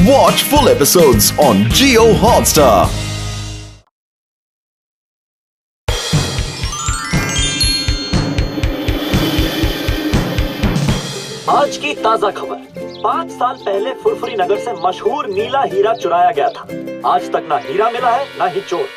Watch full episodes on Jio Hotstar. आज की ताजा खबर। 5 साल पहले फुरफुरी नगर से मशहूर नीला हीरा चुराया गया था। आज तक ना हीरा मिला है ना ही चोर।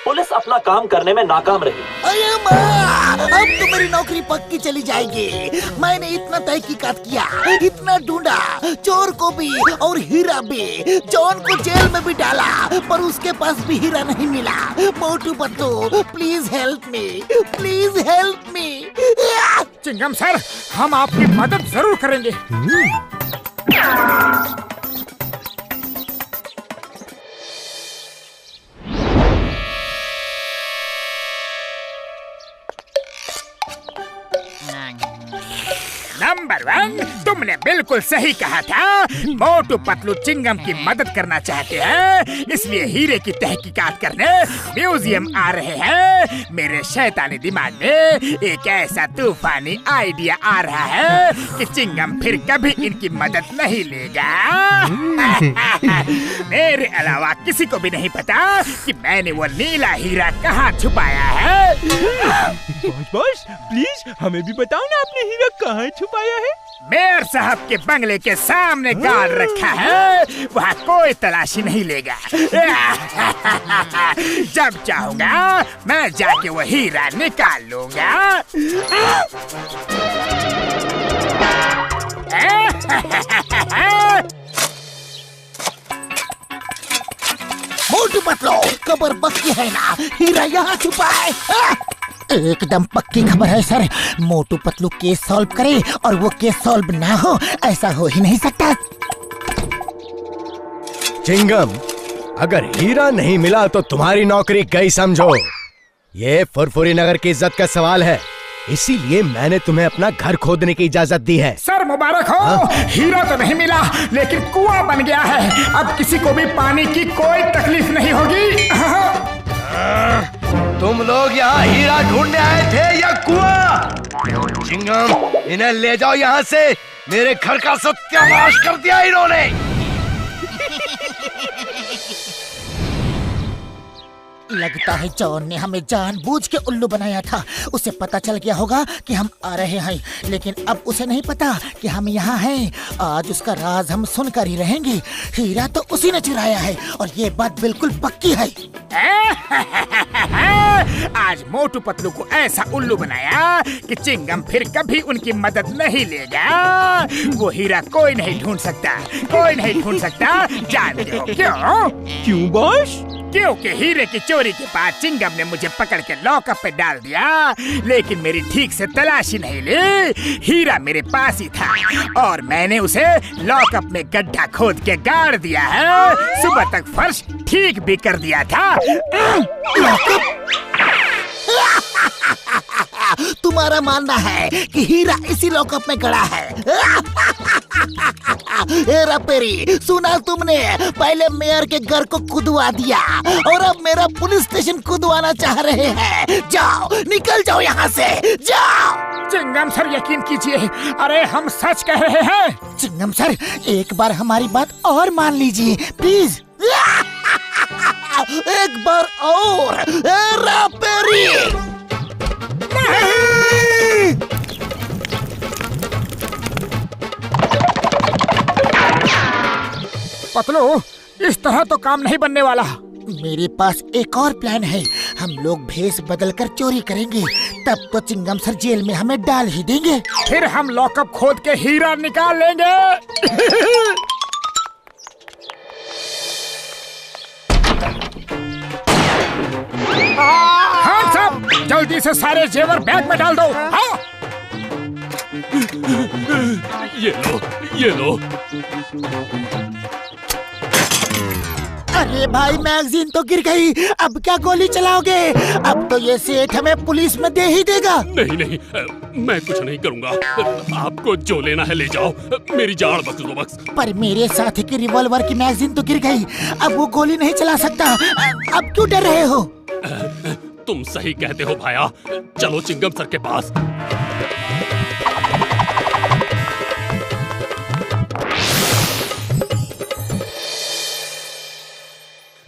पुलिस अपना काम करने में नाकाम रही। अरे माँ, अब तो मेरी नौकरी पक्की चली जाएगी। मैंने इतना तहकीकात किया, इतना ढूंढा, चोर को भी और हीरा भी। जॉन को जेल में भी डाला, पर उसके पास भी हीरा नहीं मिला। Motu Patlu, please help me, please help me. Chingam sir, हम आपकी मदद जरूर करेंगे। नंबर 1, तुमने बिल्कुल सही कहा था। मोटू पतलू चिंगम की मदद करना चाहते हैं, इसलिए हीरे की तहकीकात करने म्यूजियम आ रहे हैं। मेरे शैतानी दिमाग में एक ऐसा तूफानी आइडिया आ रहा है कि चिंगम फिर कभी इनकी मदद नहीं लेगा। मेरे अलावा किसी को भी नहीं पता कि मैंने वो नीला हीरा कहाँ छुपाया है। बॉस प्लीज हमें भी बताओ ना, आपने हीरा कहाँ छुपाया है? मेयर साहब के बंगले के सामने गाड़ रखा है, वहाँ कोई तलाशी नहीं लेगा। जब चाहूंगा मैं जाके वो हीरा निकाल लूंगा। मोटू पतलू, खबर पक्की है ना? हीरा यहाँ छुपा है। एकदम पक्की खबर है sir. Motu Patlu case solve करे और वो केस सॉल्व ना हो, ऐसा हो ही नहीं सकता। चिंगम, अगर हीरा नहीं मिला तो तुम्हारी नौकरी गई समझो। ये फुरफुरी नगर की इज्जत का सवाल है, इसीलिए मैंने तुम्हें अपना घर खोदने की इजाजत दी है। सर मुबारक हो। हीरा तो नहीं मिला, लेकिन कुआं बन गया है। अब किसी को भी पानी की कोई तकलीफ नहीं होगी। तुम लोग यहाँ हीरा ढूंढने आए थे या कुआं? चिंगम, इन्हें ले जाओ यहाँ से। मेरे घर का सत्यानाश कर दिया इन्होंने। लगता है जॉन ने हमें जानबूझ के उल्लू बनाया था। उसे पता चल गया होगा कि हम आ रहे हैं, लेकिन अब उसे नहीं पता कि हम यहाँ हैं। आज उसका राज हम सुनकर ही रहेंगे। हीरा तो उसी ने चुराया है और ये बात बिल्कुल पक्की है। आज मोटू पतलू को ऐसा उल्लू बनाया कि चिंगम फिर कभी उनकी मदद नहीं लेगा। वो हीरा कोई नहीं ढूंढ सकता, कोई नहीं ढूंढ सकता। जानते हो क्यों? क्यों बॉस? क्योंकि हीरे की चोरी के बाद चिंगम ने मुझे पकड़ के लॉकअप पे डाल दिया, लेकिन मेरी ठीक से तलाशी नहीं ली। हीरा मेरे पास ही था और मैंने उसे लॉकअप में गड्ढा खोद के गाड़ दिया है। सुबह तक फर्श ठीक भी कर दिया था। तुम्हारा मानना है कि हीरा इसी लॉकअप में गड़ा है? हेरा पेरी, सुना तुमने? पहले मेयर के घर को खुदवा दिया और अब मेरा पुलिस स्टेशन खुदवाना चाह रहे हैं। जाओ, निकल जाओ यहाँ से, जाओ। चिंगम सर, यकीन कीजिए, अरे हम सच कह रहे हैं। चिंगम सर, एक बार हमारी बात और मान लीजिए प्लीज। एक बार और। हेरा पेरी, पतलू, इस तरह तो काम नहीं बनने वाला। मेरे पास एक और प्लान है। हम लोग भेष बदलकर चोरी करेंगे, तब तो चिंगम सर जेल में हमें डाल ही देंगे। फिर हम लॉकअप खोद के हीरा निकाल लेंगे। हाँ साहब, जल्दी से सारे जेवर बैग में डाल दो। हाँ? ये लो। अरे भाई, मैगजीन तो गिर गई। अब क्या गोली चलाओगे? अब तो ये सेठ हमें पुलिस में दे ही देगा। नहीं, मैं कुछ नहीं करूंगा। आपको जो लेना है ले जाओ, मेरी जान बख्श दो बस। पर मेरे साथी की रिवॉल्वर की मैगजीन तो गिर गई, अब वो गोली नहीं चला सकता। अब क्यों डर रहे हो? तुम सही कहते हो भाया, चलो चिंगम सर के पास।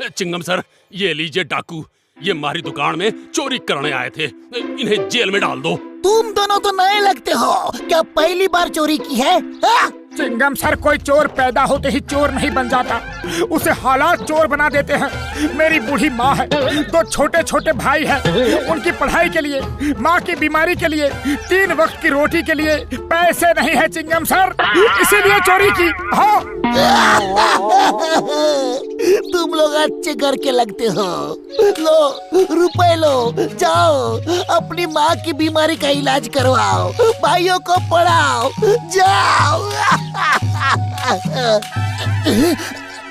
चिंगम सर, ये लीजिए डाकू, ये हमारी दुकान में चोरी करने आए थे, इन्हें जेल में डाल दो। तुम दोनों तो नए लगते हो, क्या पहली बार चोरी की है? चिंगम सर, कोई चोर पैदा होते ही चोर नहीं बन जाता, उसे हालात चोर बना देते हैं। मेरी बूढ़ी माँ है, 2 छोटे छोटे भाई हैं, उनकी पढ़ाई के लिए, माँ की बीमारी के लिए, 3 वक्त की रोटी के लिए पैसे नहीं है चिंगम सर, इसीलिए चोरी की। हाँ। तुम लोग अच्छे घर के लगते हो। लो रुपए लो, जाओ अपनी माँ की बीमारी का इलाज करवाओ, भाइयों को पढ़ाओ, जाओ।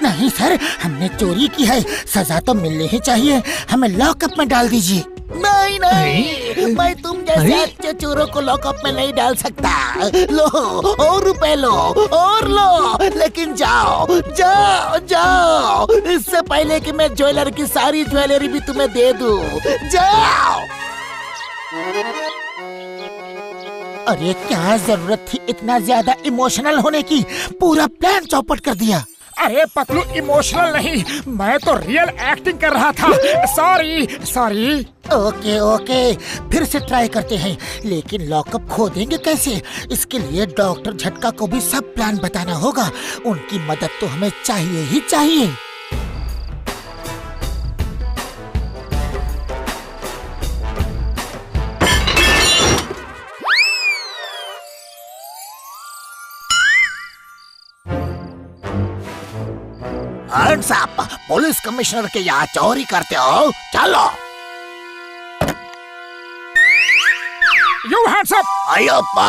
नहीं सर, हमने चोरी की है, सजा तो मिलनी ही चाहिए, हमें लॉकअप में डाल दीजिए। नहीं नहीं, मैं तुम जैसे अच्छे चोरों को लॉकअप में नहीं डाल सकता। लो और रुपए लो और लो, लेकिन जाओ जाओ जाओ, इससे पहले कि मैं ज्वेलर की सारी ज्वेलरी भी तुम्हें दे दूं। जाओ। अरे क्या जरूरत थी इतना ज्यादा इमोशनल होने की, पूरा प्लान चौपट कर दिया। अरे पतलू, इमोशनल नहीं, मैं तो रियल एक्टिंग कर रहा था। Sorry sorry. ओके ओके, फिर से ट्राई करते हैं, लेकिन लॉकअप खोदेंगे कैसे? इसके लिए डॉक्टर झटका को भी सब प्लान बताना होगा, उनकी मदद तो हमें चाहिए ही चाहिए। साहब, पुलिस कमिश्नर के यहाँ चोरी करते हो? चलो। You hands up! अय्यप्पा!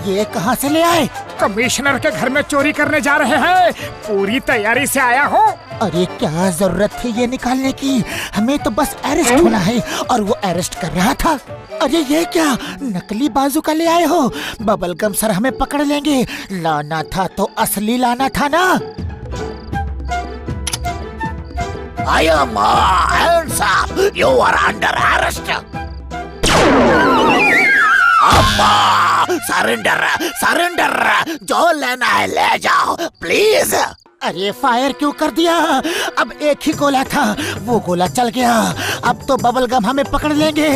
ये कहाँ से ले आए? कमिश्नर के घर में चोरी करने जा रहे हैं, पूरी तैयारी से आया हूँ। अरे क्या जरूरत थी ये निकालने की, हमें तो बस अरेस्ट होना है, और वो अरेस्ट कर रहा था। अरे ये क्या, नकली बाजूका ले आए हो? बबल गम सर हमें पकड़ लेंगे, लाना था तो असली लाना था ना। I am hands up, you are under arrest. Surrender surrender, जो लेना है ले जाओ प्लीज। अरे फायर क्यों कर दिया? अब एक ही गोला था, वो गोला चल गया। अब तो बबल गम हमें पकड़ लेंगे,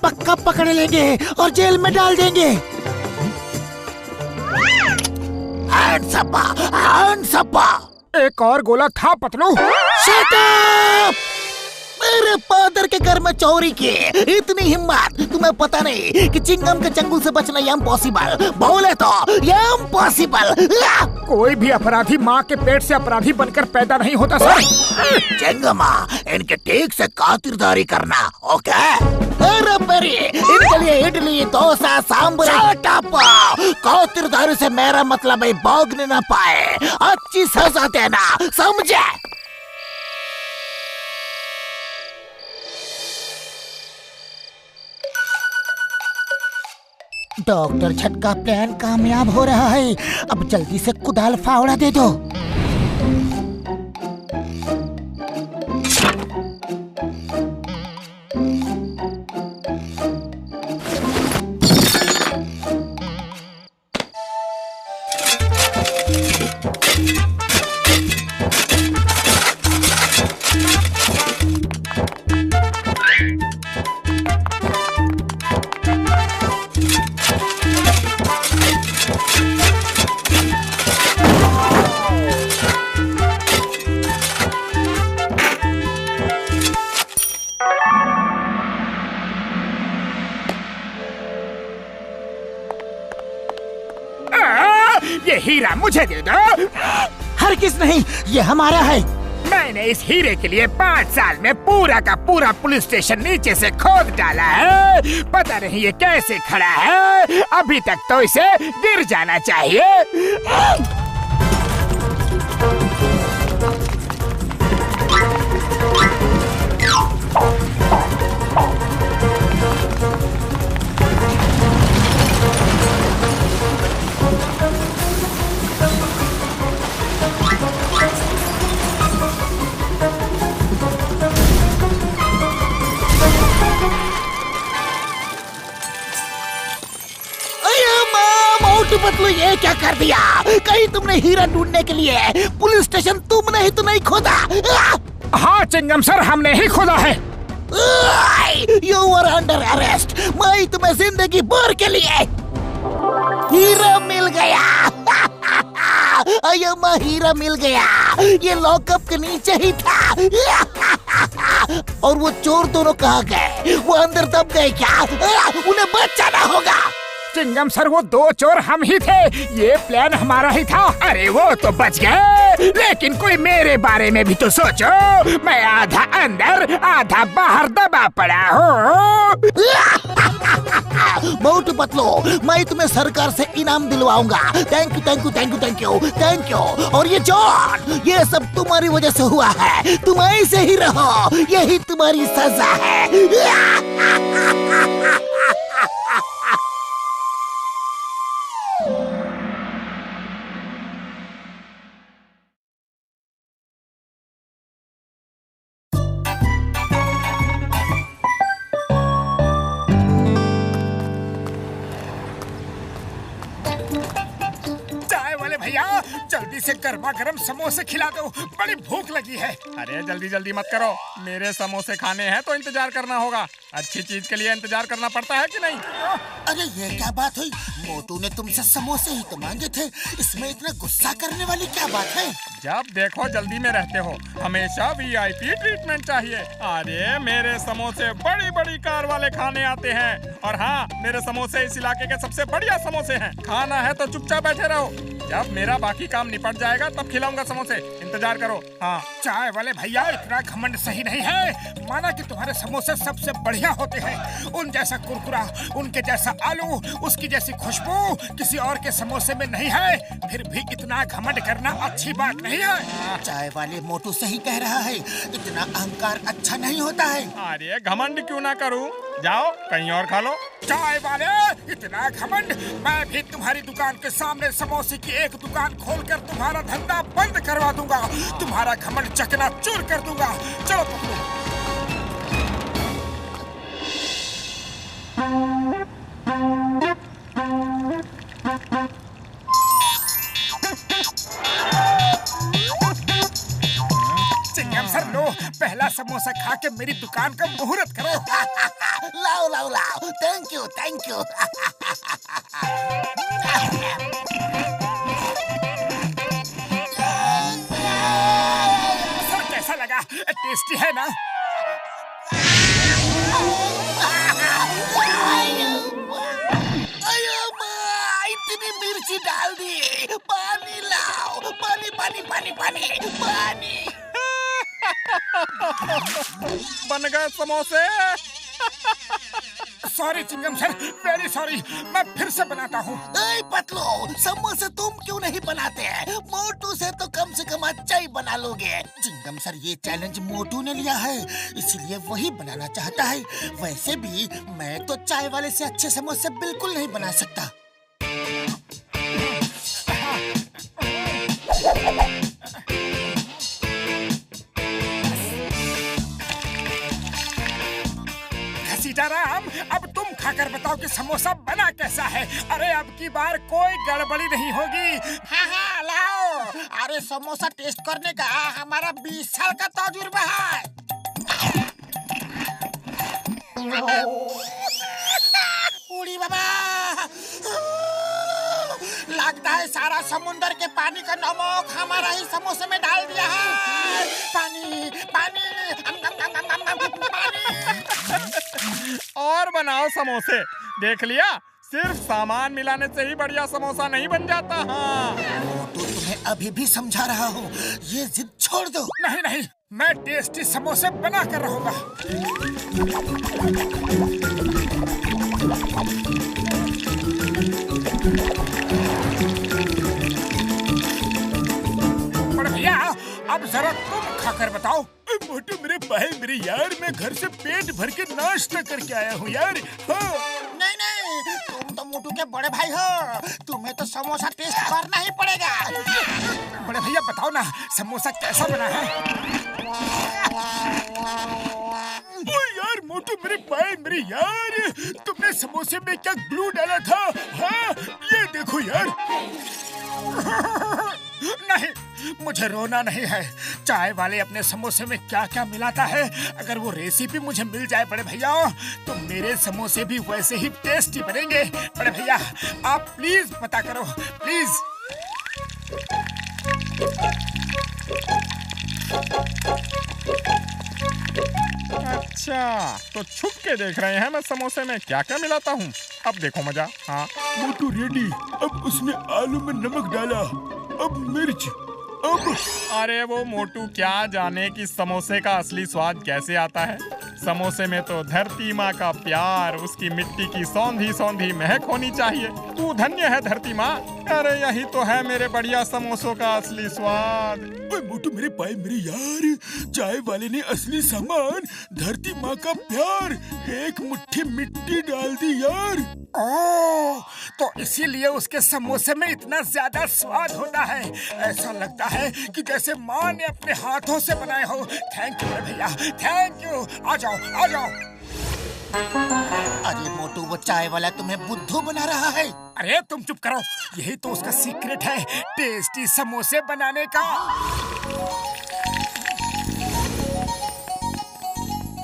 पक्का पकड़ लेंगे और जेल में डाल देंगे। एक और गोला था पतलू। Shut up! मेरे फादर के घर में चोरी की, इतनी हिम्मत, तुम्हें पता नहीं कि चिंगम के चंगुल से बचना इम्पॉसिबल, बोले तो इम्पॉसिबल। कोई भी अपराधी माँ के पेट से अपराधी बनकर पैदा नहीं होता सर। चिंगमा, इनके ठीक से खातिरदारी करना, ओके? अरे पेरी, इनके लिए इडली डोसा सांभर। खातिरदारी से मेरा मतलब है भागने न पाए, अच्छी सजा देना, समझे? डॉक्टर झटका प्लान कामयाब हो रहा है, अब जल्दी से कुदाल फावड़ा दे दो। ये हीरा मुझे दे दो। हरगिज़ नहीं, ये हमारा है। मैंने इस हीरे के लिए 5 साल में पूरा का पूरा पुलिस स्टेशन नीचे से खोद डाला है, पता नहीं ये कैसे खड़ा है, अभी तक तो इसे गिर जाना चाहिए। मोटू पतलू ये क्या कर दिया? कहीं तुमने हीरा ढूंढने के लिए पुलिस स्टेशन तुमने ही तो नहीं खोदा? हाँ चिंगम सर, हमने ही खोदा है। You were under arrest। मैं तुम्हें जिंदगी भर के लिए हीरा मिल गया। अय्यम्मा हीरा मिल गया। ये लॉकअप के नीचे ही था। और वो चोर दोनों कहाँ गए? वो अंदर दब गए क्या? उन्हें बचाना होगा। चिंगम सर, वो दो चोर हम ही थे, ये प्लान हमारा ही था। अरे वो तो बच गए, लेकिन कोई मेरे बारे में भी तो सोचो। मैं आधा अंदर आधा बाहर दबा पड़ा हूँ। मोटू पतलू, मैं तुम्हें सरकार से इनाम दिलवाऊंगा। Thank you thank you thank you thank you thank you. और ये जॉन, ये सब तुम्हारी वजह से हुआ है। तुम ऐसे ही रहो, यही तुम्हारी सजा है। भैया जल्दी से गर्मा गर्म समोसे खिला दो, बड़ी भूख लगी है। अरे जल्दी जल्दी मत करो, मेरे समोसे खाने हैं तो इंतजार करना होगा। अच्छी चीज के लिए इंतजार करना पड़ता है कि नहीं? अरे ये क्या बात हुई? मोटू ने तुमसे समोसे ही तो मांगे थे, इसमें इतना गुस्सा करने वाली क्या बात है? जब देखो जल्दी में रहते हो, हमेशा VIP ट्रीटमेंट चाहिए। अरे मेरे समोसे बड़ी बड़ी कार वाले खाने आते हैं। और हाँ, मेरे समोसे इस इलाके के सबसे बढ़िया समोसे हैं। खाना है तो चुपचाप बैठे रहो, जब मेरा बाकी काम निपट जाएगा तब खिलाऊंगा समोसे। इंतजार करो। हाँ चाय वाले भैया, इतना घमंड सही नहीं है। माना कि तुम्हारे समोसे सबसे बढ़िया होते हैं, उन जैसा कुरकुरा, उनके जैसा आलू, उसकी जैसी खुशबू किसी और के समोसे में नहीं है, फिर भी इतना घमंड करना अच्छी बात नहीं है। चाय वाले मोटू सही कह रहा है, इतना अहंकार अच्छा नहीं होता है। अरे घमंड क्यों ना करूं, जाओ कहीं और खा लो। चाय वाले, इतना घमंड? मैं भी तुम्हारी दुकान के सामने समोसे की एक दुकान खोलकर तुम्हारा धंधा बंद करवा दूंगा, तुम्हारा घमंड चकनाचूर कर दूंगा। चलो पकड़ो। चिंगम सर, लो पहला समोसा खा के मेरी दुकान का मुहूर्त करो। लाओ लाओ लाओ, thank you thank you. Sir कैसा लगा? टेस्टी है ना? इतनी मिर्ची डाल दी। पानी लाओ, पानी पानी पानी पानी पानी। बन गए समोसे। सॉरी चिंगम सर, वेरी सॉरी, मैं फिर से बनाता हूँ। पतलू, समोसे तुम क्यों नहीं बनाते हैं? मोटू से तो कम से कम अच्छा ही बना लोगे। चिंगम सर, ये चैलेंज मोटू ने लिया है, इसलिए वही बनाना चाहता है। वैसे भी मैं तो चाय वाले से अच्छे समोसे बिल्कुल नहीं बना सकता। सीताराम, अब तुम खाकर बताओ कि समोसा बना कैसा है। अरे अब की बार कोई गड़बड़ी नहीं होगी। हाँ हाँ लाओ। अरे समोसा टेस्ट करने का हमारा 20 साल का तजुर्बा है। उड़ी बाबा, लगता है सारा समुंदर के पानी का नमक हमारा ही समोसे में डाल दिया है। पानी पानी और बनाओ समोसे। देख लिया, सिर्फ सामान मिलाने से ही बढ़िया समोसा नहीं बन जाता। हाँ तो तुम्हें अभी भी समझा रहा हूँ, ये जिद छोड़ दो। नहीं नहीं, मैं टेस्टी समोसे बना कर रहूंगा। बड़े भैया, अब जरा तुम खाकर बताओ। मोटू मेरे भाई, मेरे यार, मैं घर से पेट भर के नाश्ता करके आया हूँ यार। हाँ। नहीं नहीं, तुम तो मोटू के बड़े भाई हो, तुम्हें तो समोसा टेस्ट करना ही पड़ेगा। बड़े भैया बताओ ना समोसा कैसा बना है? ओ यार मोटू, मेरे पाए मेरे यार, तुमने समोसे में क्या ग्लू डाला था? हाँ ये देखो यार। नहीं, मुझे रोना नहीं है। चाय वाले अपने समोसे में क्या क्या मिलाता है, अगर वो रेसिपी मुझे मिल जाए बड़े भैया, तो मेरे समोसे भी वैसे ही टेस्टी बनेंगे। बड़े भैया आप प्लीज पता करो, प्लीज। अच्छा, तो छुप के देख रहे हैं मैं समोसे में क्या क्या मिलाता हूँ। अब देखो मजा। हाँ मोटू रेडी। अब उसने आलू में नमक डाला, अब मिर्च, अब अरे वो मोटू क्या जाने कि समोसे का असली स्वाद कैसे आता है। समोसे में तो धरती माँ का प्यार, उसकी मिट्टी की सौंधी सौंधी महक होनी चाहिए। तू धन्य है धरती माँ। अरे यही तो है मेरे बढ़िया समोसों का असली स्वाद। ओए मोटू मेरे भाई मेरे यार, चाय वाले ने असली सामान धरती माँ का प्यार, एक मुट्ठी मिट्टी डाल दी यार। ओह, तो इसीलिए उसके समोसे में इतना ज्यादा स्वाद होता है। ऐसा लगता है कि जैसे माँ ने अपने हाथों से बनाए हो। थैंक यू भैया, थैंक यू। आ जाओ आ जाओ। अरे मोटू, वो चाय वाला तुम्हें बुद्धू बना रहा है। अरे तुम चुप करो, यही तो उसका सीक्रेट है टेस्टी समोसे बनाने का।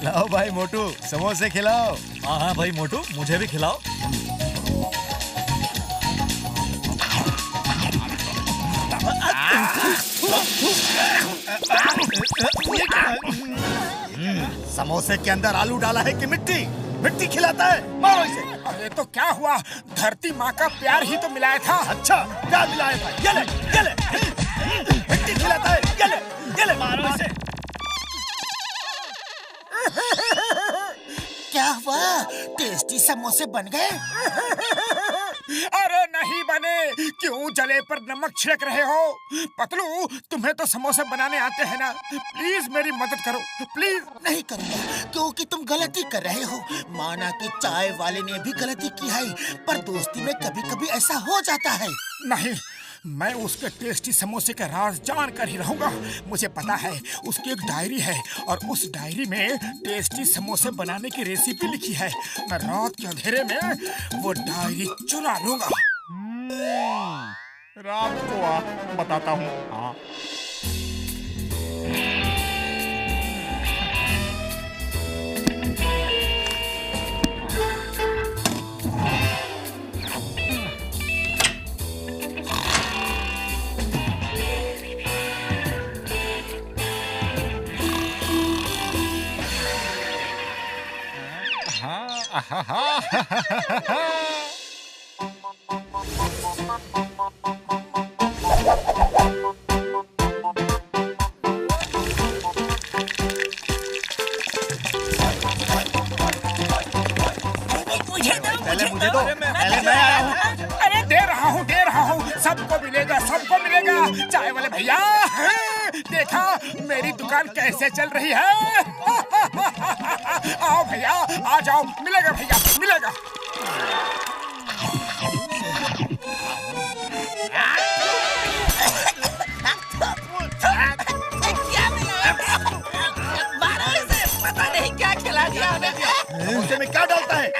लाओ भाई मोटू, समोसे खिलाओ। हाँ हाँ भाई मोटू, मुझे भी खिलाओ। समोसे के अंदर आलू डाला है कि मिट्टी? मिट्टी खिलाता है, मारो इसे। अरे तो क्या हुआ, धरती माँ का प्यार ही तो मिलाया था। अच्छा, क्या मिलाया था? ये ले, ये ले। मिट्टी खिलाता है, ये ले, मारो इसे। क्या हुआ, टेस्टी समोसे बन गए? अरे नहीं बने, क्यों जले पर नमक छिड़क रहे हो? पतलू, तुम्हें तो समोसे बनाने आते हैं ना, प्लीज मेरी मदद करो प्लीज। नहीं करूँगा, क्योंकि तुम गलती कर रहे हो। माना कि चाय वाले ने भी गलती की है, पर दोस्ती में कभी-कभी ऐसा हो जाता है। नहीं, मैं उसके टेस्टी समोसे का राज जान कर ही रहूंगा। मुझे पता है उसकी एक डायरी है और उस डायरी में टेस्टी समोसे बनाने की रेसिपी लिखी है। मैं रात के अंधेरे में वो डायरी चुरा लूंगा। रात को आ, बताता हूँ। हाँ पहले मैं आया हूँ। अरे दे रहा हूँ, सबको मिलेगा, सबको मिलेगा। चाय वाले भैया, देखा मेरी दुकान कैसे चल रही है? आओ भैया, आ जाओ, मिलेगा भैया, मिलेगा। मारो इसे, पता नहीं क्या खिला दिया उन्हें। समोसे में क्या डालता है?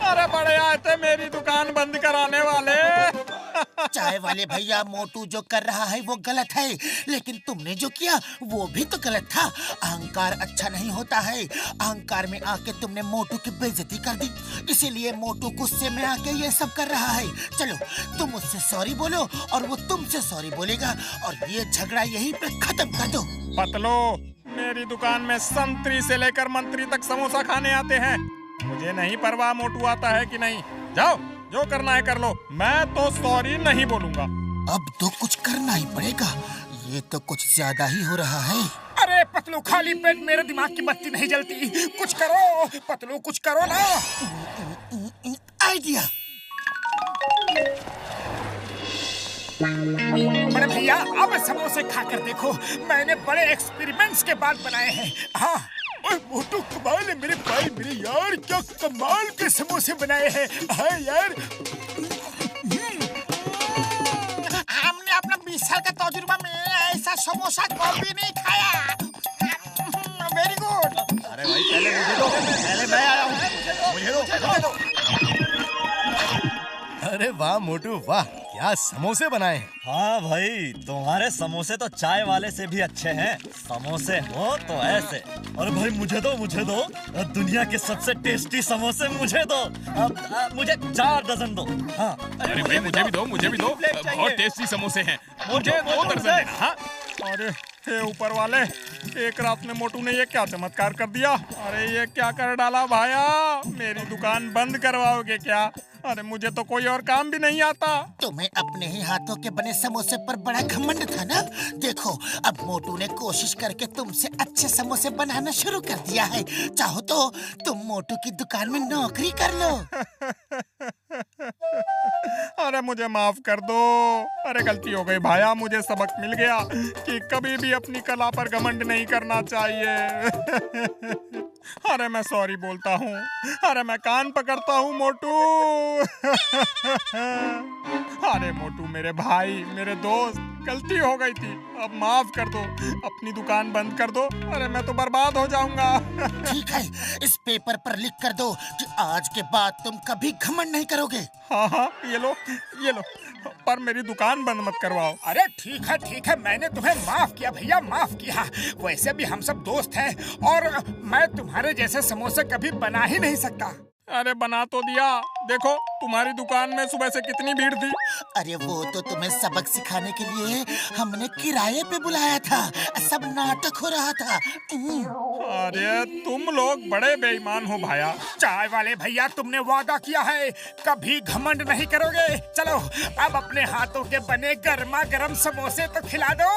अरे बड़े आए थे मेरी दुकान बंद कराने वाले। चाय वाले भैया, मोटू जो कर रहा है वो गलत है, लेकिन तुमने जो किया वो भी तो गलत था। अहंकार अच्छा नहीं होता है। अहंकार में आके तुमने मोटू की बेइज्जती कर दी, इसीलिए मोटू गुस्से में आके ये सब कर रहा है। चलो तुम उससे सॉरी बोलो और वो तुमसे सॉरी बोलेगा और ये झगड़ा यहीं पे खत्म कर दो। पतलो, मेरी दुकान में संतरी से लेकर मंत्री तक समोसा खाने आते हैं। मुझे नहीं परवाह मोटू आता है कि नहीं। जाओ, जो करना है कर लो, मैं तो सॉरी नहीं बोलूंगा। अब तो कुछ करना ही पड़ेगा, ये तो कुछ ज्यादा ही हो रहा है। अरे पतलू, खाली पेट मेरे दिमाग की बत्ती नहीं जलती। कुछ करो पतलू, कुछ करो ना। आइडिया। बड़े भैया अब समोसे खाकर देखो, मैंने बड़े एक्सपेरिमेंट्स के बाद बनाए हैं। हाँ मोटू कमाल है मेरे भाई, मेरे यार क्या कमाल के समोसे बनाए हैं। हाँ यार हमने अपना 20 साल का तजुर्बा में ऐसा समोसा कभी नहीं खाया। Very good. अरे भाई पहले मुझे दो, पहले मैं आया हूँ, मुझे दो। अरे वाह मोटू वाह, क्या समोसे बनाए हैं। हाँ भाई, तुम्हारे समोसे तो चाय वाले से भी अच्छे हैं। समोसे हो तो ऐसे। अरे भाई मुझे दो, दुनिया के सबसे टेस्टी समोसे मुझे दो। अब मुझे 4 दर्जन दो। हाँ अरे भाई मुझे भी दो, बहुत टेस्टी समोसे हैं। मुझे 2 दर्जन देना। हाँ अरे हे ऊपर वाले, एक रात में मोटू ने ये क्या चमत्कार कर दिया। अरे ये क्या कर डाला भाया, मेरी दुकान बंद करवाओगे क्या? अरे मुझे तो कोई और काम भी नहीं आता। तुम्हें अपने ही हाथों के बने समोसे पर बड़ा घमंड था ना। देखो अब मोटू ने कोशिश करके तुमसे अच्छे समोसे बनाना शुरू कर दिया है। चाहो तो तुम मोटू की दुकान में नौकरी कर लो। अरे मुझे माफ कर दो। अरे गलती हो गई भाया, मुझे सबक मिल गया कि कभी भी अपनी कला पर घमंड नहीं करना चाहिए। अरे मैं सॉरी बोलता हूँ। अरे मैं कान पकड़ता हूँ मोटू। अरे मोटू मेरे भाई, मेरे दोस्त, गलती हो गई थी, अब माफ कर दो। अपनी दुकान बंद कर दो। अरे मैं तो बर्बाद हो जाऊंगा। ठीक है, इस पेपर पर लिख कर दो कि आज के बाद तुम कभी घमंड नहीं करोगे। हाँ ये लो, पर मेरी दुकान बंद मत करवाओ। अरे ठीक है, मैंने तुम्हें माफ किया भैया, माफ किया। वैसे भी हम सब दोस्त हैं और मैं तुम्हारे जैसे समोसे कभी बना ही नहीं सकता। अरे बना तो दिया। देखो तुम्हारी दुकान में सुबह से कितनी भीड़ थी। अरे वो तो तुम्हें सबक सिखाने के लिए हमने किराए पे बुलाया था, सब नाटक हो रहा था। अरे तुम लोग बड़े बेईमान हो भाया। चाय वाले भैया, तुमने वादा किया है कभी घमंड नहीं करोगे। चलो अब अपने हाथों के बने गर्मा गर्म समोसे तो खिला दो।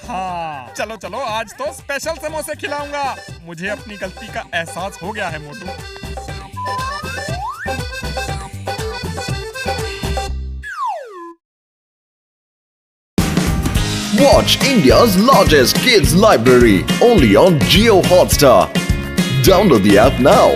हाँ चलो आज तो स्पेशल समोसे खिलाऊंगा। मुझे अपनी गलती का एहसास हो गया है मोटू। Watch India's largest kids library only on Jio Hotstar. Download the app now.